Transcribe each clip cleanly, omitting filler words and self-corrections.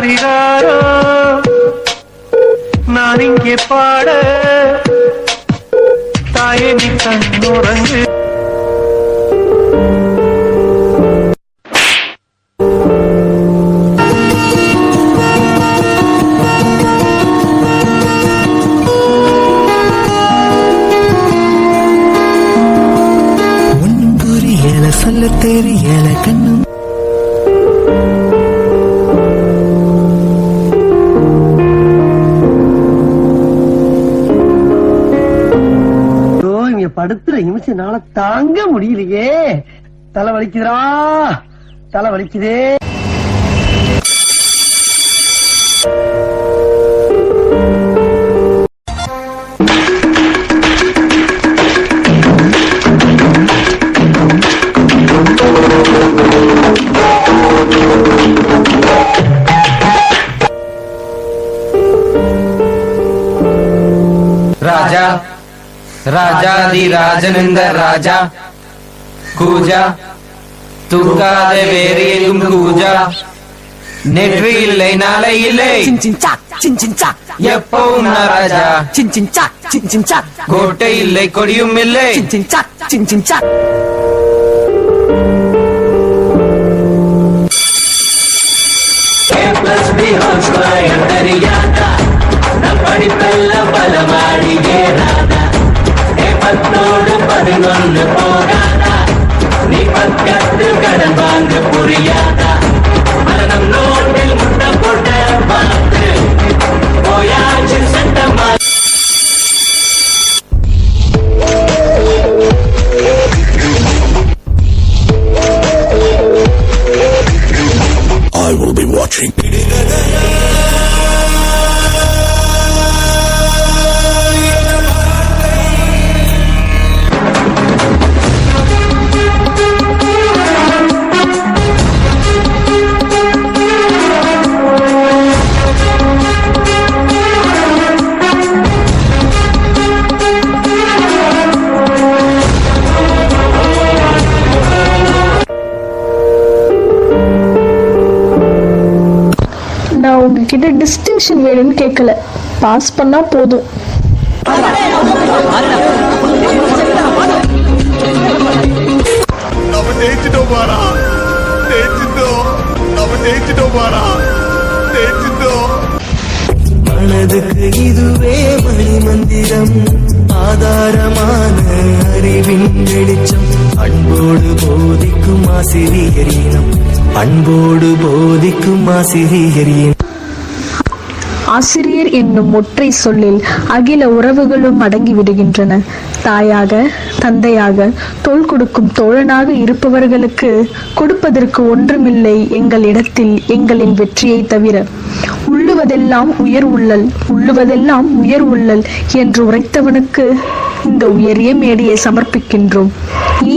ஆரிராரோ நான் இங்கே பாட தாயே நீ கண்ணுறங்கு. சொல்ல தெரியல கண்ணும் இங்க படுத்துற நிமிஷம்னால தாங்க முடியலையே. தலை வலிக்குதுடா, தலை வலிக்குதே. ராஜா ராஜாதி ராஜனிந்த ராஜா கூஜா தூக்காத வேறு எங்கும் கூஜா நேற்று இல்லை நாளை இல்லை எப்பவும் ராஜா கோட்டை இல்லை கொடியும் இல்லை படிப்பெல்லாம் பலமாடியே ராதா 10-11 போகாதா நீ பக்கத்தில் கடன் வாங்க புரியாதா மரணம் நோட்டில் முட்டை போட்ட பார்த்து போயாச்சு சட்டமா. I will be watching. நான் உங்ககிட்ட டிஸ்டிங்ஷன் வேணும்னு கேட்கல, பாஸ் பண்ணா போதும். மனதுக்கு இதுவே மணி மந்திரம், ஆதாரமான அறிவின் வெளிச்சம், அன்போடு போதிக்கும் ஆசிரியரினம், அன்போடு போதிக்கும் ஆசிரியரின். ஆசிரியர் என்னும் ஒற்றை சொல்லில் அகில உறவுகளும் அடங்கி விடுகின்றன. தாயாக, தந்தையாக, தோள் கொடுக்கும் தோழனாக இருப்பவர்களுக்கு கொடுப்பதற்கு ஒன்றுமில்லை எங்களிடத்தில் எங்களின் வெற்றியை தவிர. உள்ளுவதெல்லாம் உயர் உள்ளல், உள்ளுவதெல்லாம் உயர் உள்ளல் என்று உரைத்தவனுக்கு இந்த உயரிய மேடையை சமர்ப்பிக்கின்றோம். நீ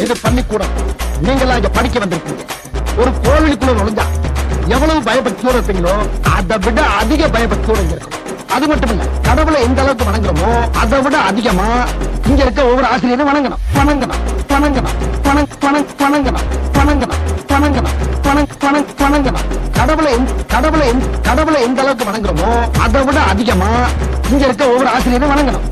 இது பள்ளிக்கூடம். நீங்களாம் இங்க படிக்க வந்திருக்கீங்க. ஒரு கோவிலுக்குள்ள நுழைஞ்சா எவ்வளவு பயபக்தியோட இருப்பீங்களோ அதை விட அதிக பயபக்தியோட இங்க இருக்கும். அது மட்டும் இல்ல, கடவுளை எந்த அளவுக்கு வணங்குறோமோ அதை விட அதிகமா இங்க இருக்க ஒவ்வொரு ஆசிரியரும் வணங்கணும் வணங்கணும் வணங்கணும் வணங்கணும் வணங்கணும் வணங்கணும் வணங்கணும். கடவுளை எந்த அளவுக்கு வணங்குறோமோ அதை விட அதிகமா இங்க இருக்க ஒவ்வொரு ஆசிரியரும் வணங்கணும்.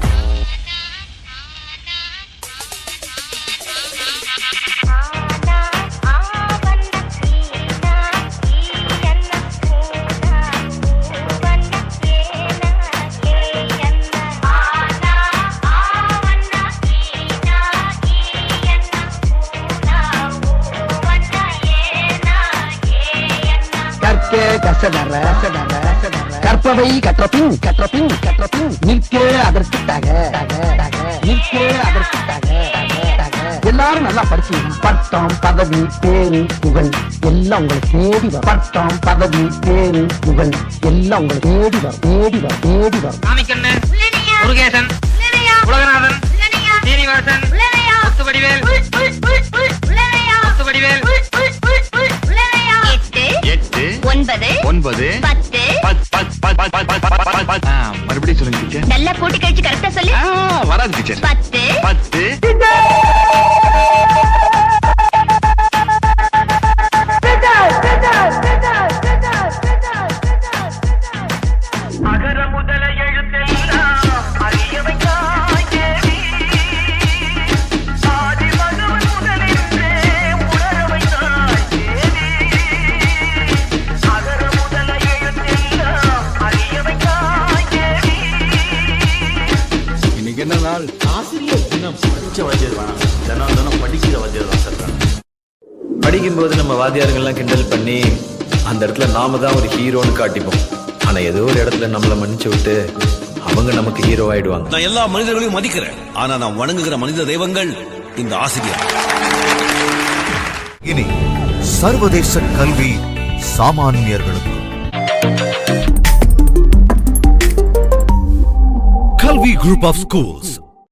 கற்பவை கற்றபின் நிற்க அதற்காக எல்லாரும் நல்லா படிச்சு பட்டம் பதவி பேரு புகழ் எல்லாம் உங்களை தேடி வரும். பட்டம் பதவி பேரு புகழ் எல்லாம் உங்களை தேடி வரும் தேடி வரும் தேடி வரும். முருகேசன், உலகநாதன், சீனிவாசன், முத்துவடிவேல் உள்ளவையா முத்துவடிவேல் உள்ளவையா 8 9 10 மறுபடியும் சொல்லுங்க டீச்சர். நல்லா கூட்டி கழிச்சு கரெக்டா சொல்லு வராது டீச்சர். 10 அகர முதல எழுத்தெல்லாம் அறிய வைத்தாய் தேவி ஆதி மகவன் முதலின்றே உணர வைத்தாய் தேவி அகர முதல எழுத்தெல்லாம் அறிய வைத்தாய் தேவி. இன்னைக்கு என்ன நாள்? படிக்கும்போது நம்ம வாத்தியாருங்கெல்லாம் கிண்டல் பண்ணி அந்த இடத்துல நாம தான் ஒரு ஹீரோன்னு காட்டிப்போம். ஆனா ஏதோ ஒரு இடத்துல நம்மள மன்னிச்சு விட்டு அவங்க நமக்கு ஹீரோ ஆயிடுவாங்க. நான் எல்லா மனிதர்களையும் மதிக்கிறேன். ஆனா நான் வணங்குகிற மனித தெய்வங்கள் இந்த ஆசிரியர். இனி சர்வதேச கல்வி சாமானியர்களுக்கு. கல்வி குரூப் ஆஃப் ஸ்கூல்ஸ்